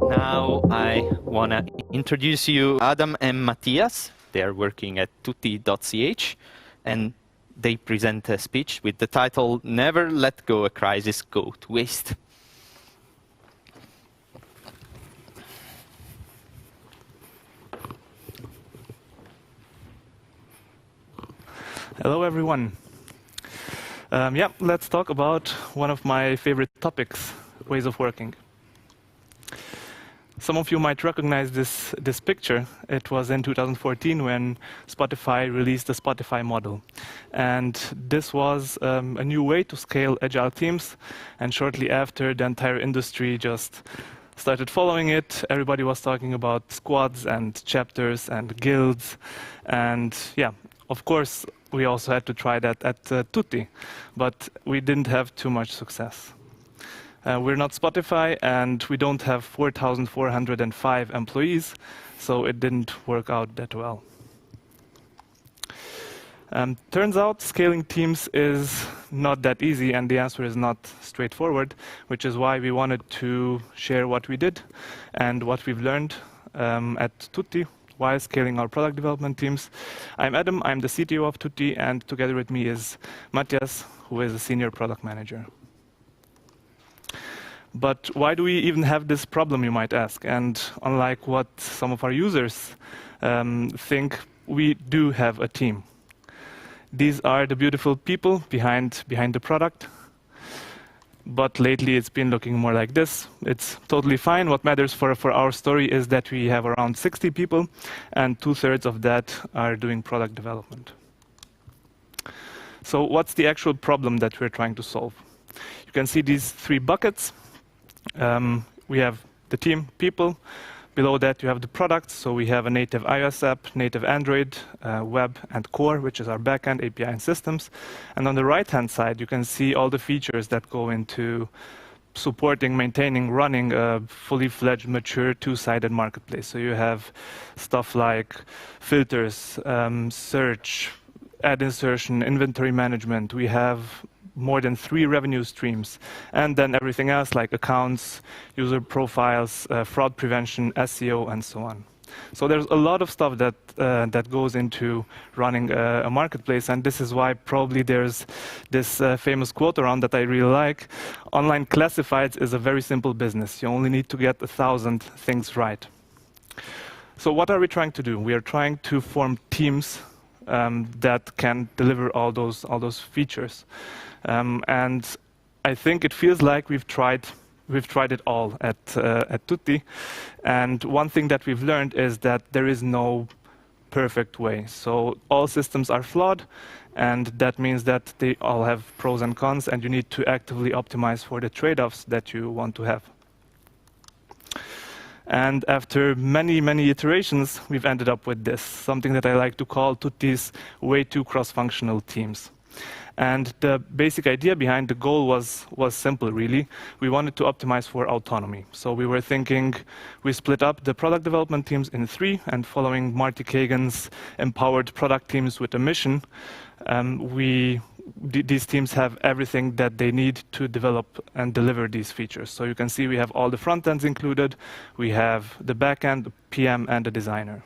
Now I want to introduce you Adam and Matthias. They are working at tutti.ch, and they present a speech with the title, "Never Let Go a Crisis Go to Waste." Hello, everyone. Yeah, let's talk about one of my favorite topics, ways of working. Some of you might recognize this picture. It was in 2014 when Spotify released the Spotify model. And this was a new way to scale agile teams. And shortly after, the entire industry just started following it. Everybody was talking about squads and chapters and guilds. And yeah, of course, we also had to try that at Tutti, but we didn't have too much success. We're not Spotify, and we don't have 4,405 employees, so it didn't work out that well. Turns out scaling teams is not that easy, and the answer is not straightforward, which is why we wanted to share what we did and what we've learned at Tutti while scaling our product development teams. I'm Adam, I'm the CTO of Tutti, and together with me is Mathias, who is a senior product manager. But why do we even have this problem, you might ask? And unlike what some of our users think, we do have a team. These are the beautiful people behind the product. But lately it's been looking more like this. It's totally fine. What matters for our story is that we have around 60 people, and 2/3 of that are doing product development. So what's the actual problem that we're trying to solve? You can see these 3 buckets. We have the team, people. Below that, you have the products. So we have a native iOS app, native Android, web, and core, which is our backend, API, and systems. And on the right-hand side, you can see all the features that go into supporting, maintaining, running a fully fledged, mature, two-sided marketplace. So you have stuff like filters, search, ad insertion, inventory management. We have more than 3 revenue streams, and then everything else like accounts, user profiles, fraud prevention, SEO, and so on. So there's a lot of stuff that goes into running a marketplace, and this is why probably there's this famous quote around that I really like. Online classifieds is a very simple business. You only need to get 1,000 things right. So what are we trying to do? We are trying to form teams that can deliver all those features. And I think it feels like we've tried it all at Tutti. And one thing that we've learned is that there is no perfect way. So all systems are flawed, and that means that they all have pros and cons, and you need to actively optimize for the trade-offs that you want to have. And after many, many iterations, we've ended up with this, something that I like to call Tutti's way too cross-functional teams. And the basic idea behind the goal was simple, really. We wanted to optimize for autonomy. So we were thinking, we split up the product development teams in 3, and following Marty Kagan's empowered product teams with a mission, these teams have everything that they need to develop and deliver these features. So you can see we have all the front ends included. We have the back end, the PM, and the designer.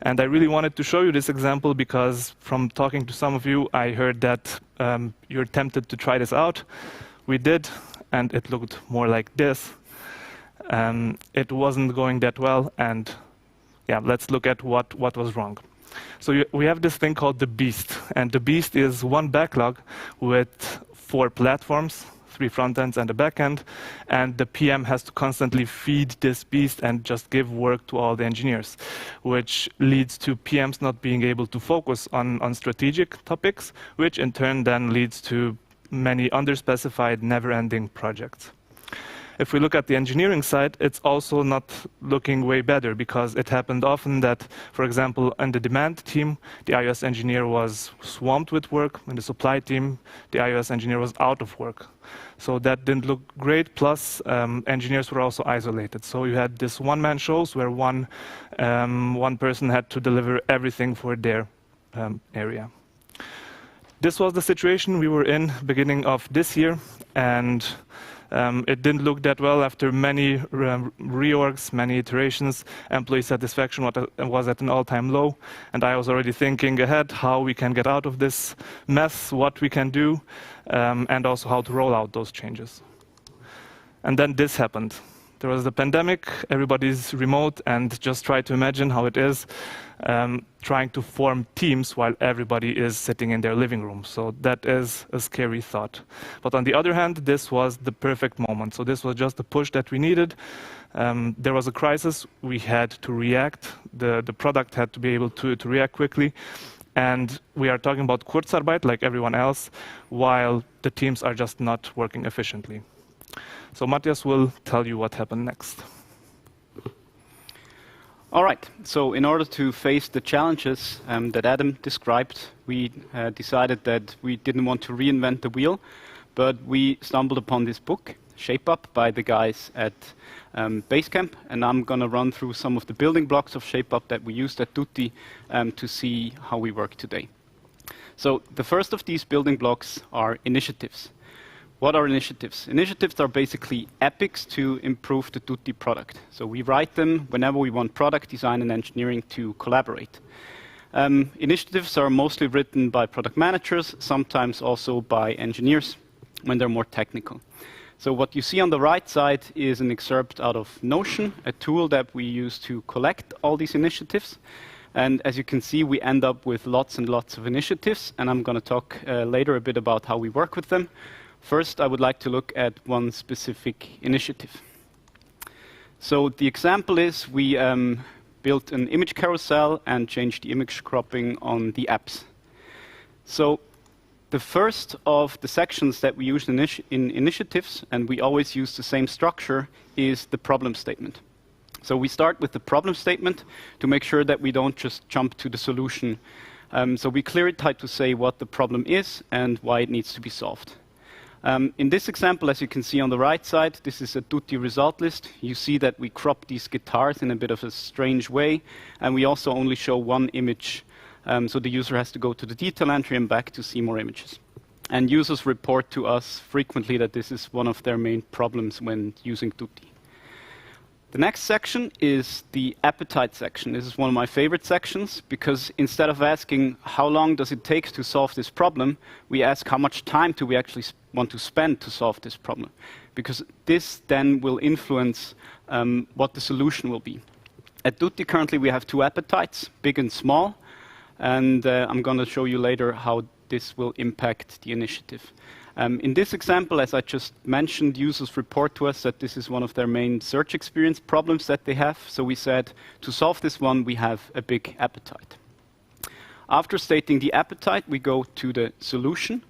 And I really wanted to show you this example because from talking to some of you, I heard that you're tempted to try this out. We did, and it looked more like this. It wasn't going that well, and yeah, let's look at what was wrong. So we have this thing called the Beast, and the Beast is one backlog with 4 platforms, 3 front ends and a back end, and the PM has to constantly feed this beast and just give work to all the engineers, which leads to PMs not being able to focus on strategic topics, which in turn then leads to many underspecified, never-ending projects. If we look at the engineering side, it's also not looking way better because it happened often that, for example, in the demand team, the iOS engineer was swamped with work. In the supply team, the iOS engineer was out of work. So that didn't look great. Plus, engineers were also isolated. So you had this one-man shows where one person had to deliver everything for their area. This was the situation we were in beginning of this year, and it didn't look that well. After many reorgs, many iterations, employee satisfaction was at an all-time low, and I was already thinking ahead how we can get out of this mess, what we can do, and also how to roll out those changes. And then this happened. There was the pandemic, everybody's remote, and just try to imagine how it is trying to form teams while everybody is sitting in their living room. So that is a scary thought. But on the other hand, this was the perfect moment. So this was just the push that we needed. There was a crisis, we had to react. The product had to be able to react quickly. And we are talking about Kurzarbeit like everyone else, while the teams are just not working efficiently. So Mathias will tell you what happened next. All right, so in order to face the challenges that Adam described, we decided that we didn't want to reinvent the wheel, but we stumbled upon this book, ShapeUp, by the guys at Basecamp, and I'm going to run through some of the building blocks of ShapeUp that we used at Tutti to see how we work today. So the first of these building blocks are initiatives. What are initiatives? Initiatives are basically epics to improve the Tutti product. So we write them whenever we want product design and engineering to collaborate. Initiatives are mostly written by product managers, sometimes also by engineers when they're more technical. So what you see on the right side is an excerpt out of Notion, a tool that we use to collect all these initiatives. And as you can see, we end up with lots and lots of initiatives, and I'm going to talk later a bit about how we work with them. First, I would like to look at one specific initiative. So the example is we built an image carousel and changed the image cropping on the apps. So the first of the sections that we use in initiatives, and we always use the same structure, is the problem statement. So we start with the problem statement to make sure that we don't just jump to the solution. So we clearly try to say what the problem is and why it needs to be solved. In this example, as you can see on the right side, this is a Tutti result list. You see that we crop these guitars in a bit of a strange way, and we also only show one image, so the user has to go to the detail entry and back to see more images. And users report to us frequently that this is one of their main problems when using Tutti. The next section is the appetite section. This is one of my favorite sections because instead of asking how long does it take to solve this problem, we ask how much time do we actually want to spend to solve this problem. Because this then will influence what the solution will be. At Tutti currently we have two appetites, big and small, and I'm going to show you later how this will impact the initiative. In this example, as I just mentioned, users report to us that this is one of their main search experience problems that they have. So we said, to solve this one, we have a big appetite. After stating the appetite, we go to the solution.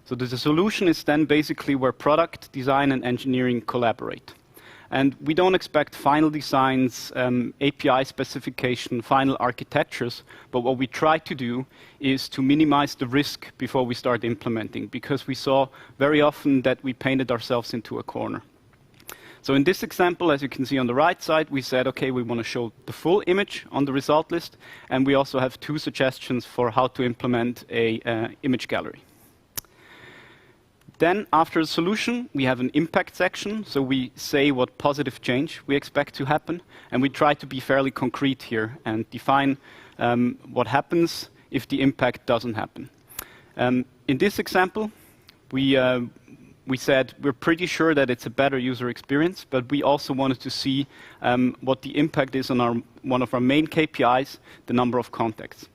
So the solution is then basically where product, design, and engineering collaborate. And we don't expect final designs, API specification, final architectures, but what we try to do is to minimize the risk before we start implementing, because we saw very often that we painted ourselves into a corner. So in this example, as you can see on the right side, we said, okay, we want to show the full image on the result list, and we also have two suggestions for how to implement a image gallery. Then, after the solution, we have an impact section. So we say what positive change we expect to happen. And we try to be fairly concrete here and define what happens if the impact doesn't happen. In this example, we said we're pretty sure that it's a better user experience, but we also wanted to see what the impact is on one of our main KPIs, the number of contacts.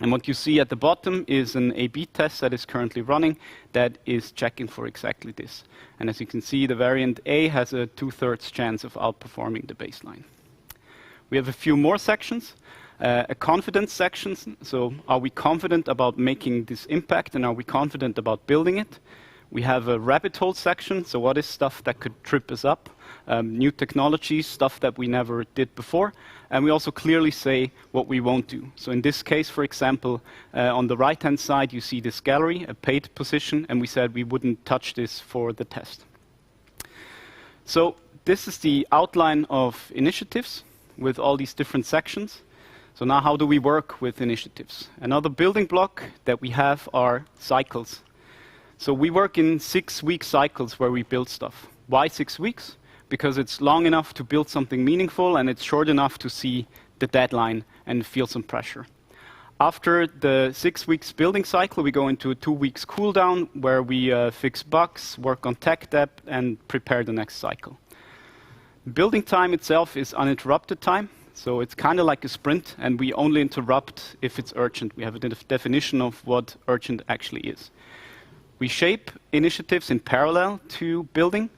And what you see at the bottom is an A/B test that is currently running that is checking for exactly this. And as you can see, the variant A has a 2/3 chance of outperforming the baseline. We have a few more sections. A confidence section. So are we confident about making this impact, and are we confident about building it? We have a rabbit hole section. So what is stuff that could trip us up? New technologies, stuff that we never did before. And we also clearly say what we won't do. So in this case, for example, on the right-hand side, you see this gallery, a paid position, and we said we wouldn't touch this for the test. So this is the outline of initiatives with all these different sections. So now how do we work with initiatives? Another building block that we have are cycles. So we work in 6-week cycles where we build stuff. Why 6 weeks? Because it's long enough to build something meaningful and it's short enough to see the deadline and feel some pressure. After the 6 weeks building cycle, we go into a 2 weeks cool down where we fix bugs, work on tech debt, and prepare the next cycle. Building time itself is uninterrupted time, so it's kind of like a sprint, and we only interrupt if it's urgent. We have a definition of what urgent actually is. We shape initiatives in parallel to building,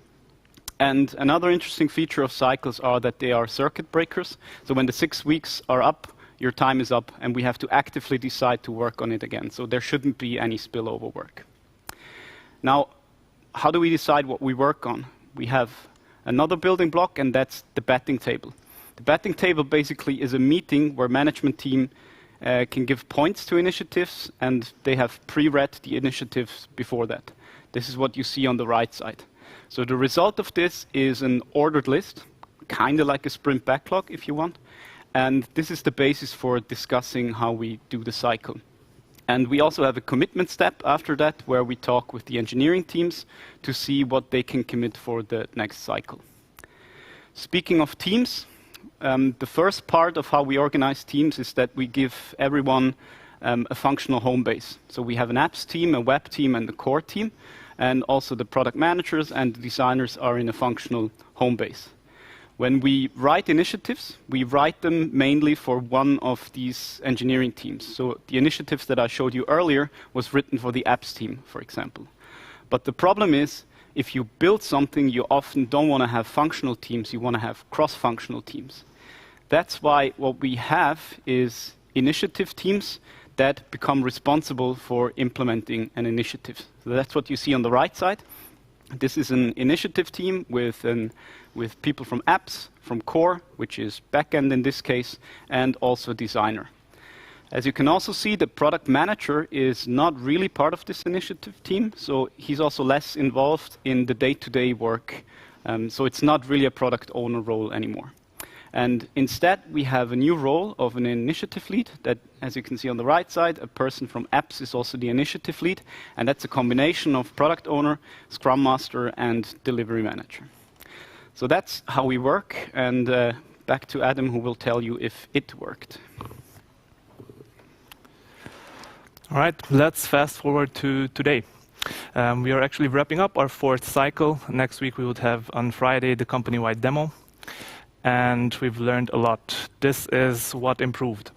and another interesting feature of cycles are that they are circuit breakers. So when the 6 weeks are up, your time is up, and we have to actively decide to work on it again. So there shouldn't be any spillover work. Now, how do we decide what we work on? We have another building block, and that's the betting table. The betting table basically is a meeting where management team can give points to initiatives, and they have pre-read the initiatives before that. This is what you see on the right side. So the result of this is an ordered list, kind of like a sprint backlog, if you want. And this is the basis for discussing how we do the cycle. And we also have a commitment step after that, where we talk with the engineering teams to see what they can commit for the next cycle. Speaking of teams, the first part of how we organize teams is that we give everyone a functional home base. So we have an apps team, a web team, and a core team. And also the product managers and the designers are in a functional home base. When we write initiatives, we write them mainly for one of these engineering teams. So the initiatives that I showed you earlier was written for the apps team, for example. But the problem is, if you build something, you often don't want to have functional teams, you want to have cross-functional teams. That's why what we have is initiative teams that become responsible for implementing an initiative. So that's what you see on the right side. This is an initiative team with people from apps, from core, which is backend in this case, and also designer. As you can also see, the product manager is not really part of this initiative team, so he's also less involved in the day-to-day work. So it's not really a product owner role anymore. And instead, we have a new role of an initiative lead that, as you can see on the right side, a person from apps is also the initiative lead, and that's a combination of product owner, scrum master, and delivery manager. So that's how we work, and back to Adam, who will tell you if it worked. All right, let's fast forward to today. We are actually wrapping up our 4th cycle. Next week we would have on Friday the company-wide demo. And we've learned a lot. This is what improved.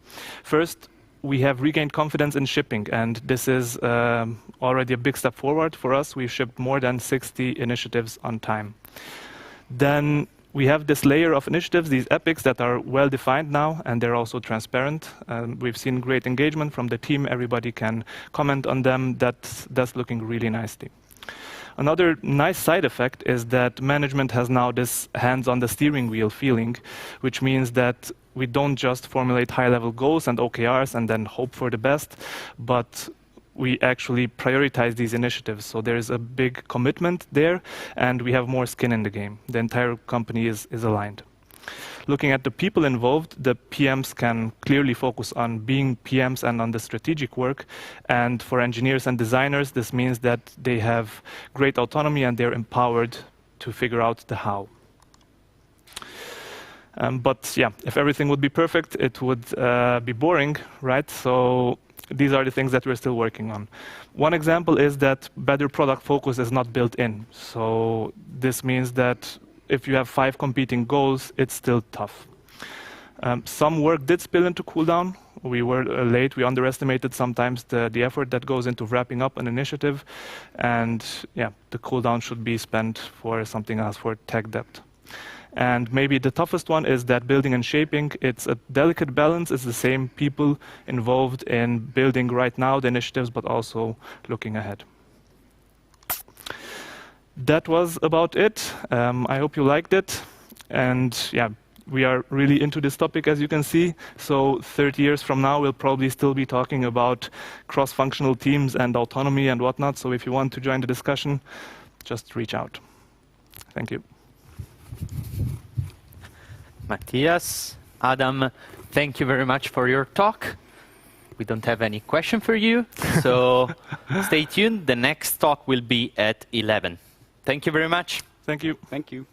First, we have regained confidence in shipping, and this is already a big step forward for us. We've shipped more than 60 initiatives on time. Then we have this layer of initiatives, these epics that are well-defined now, and they're also transparent. We've seen great engagement from the team. Everybody can comment on them. That's looking really nicely. Another nice side effect is that management has now this hands on the steering wheel feeling, which means that we don't just formulate high-level goals and OKRs and then hope for the best, but we actually prioritize these initiatives. So there is a big commitment there, and we have more skin in the game. The entire company is aligned. Looking at the people involved, the PMs can clearly focus on being PMs and on the strategic work. And for engineers and designers, this means that they have great autonomy and they're empowered to figure out the how. But yeah, if everything would be perfect, it would be boring, right? So these are the things that we're still working on. One example is that better product focus is not built in. So this means that if you have 5 competing goals, it's still tough. Some work did spill into cooldown. We were late. We underestimated sometimes the effort that goes into wrapping up an initiative. And yeah, the cooldown should be spent for something else, for tech debt. And maybe the toughest one is that building and shaping, it's a delicate balance. It's the same people involved in building right now the initiatives, but also looking ahead. That was about it. I hope you liked it. And yeah, we are really into this topic, as you can see. So 30 years from now, we'll probably still be talking about cross-functional teams and autonomy and whatnot. So if you want to join the discussion, just reach out. Thank you. Matthias, Adam, thank you very much for your talk. We don't have any question for you, so stay tuned. The next talk will be at 11. Thank you very much. Thank you. Thank you.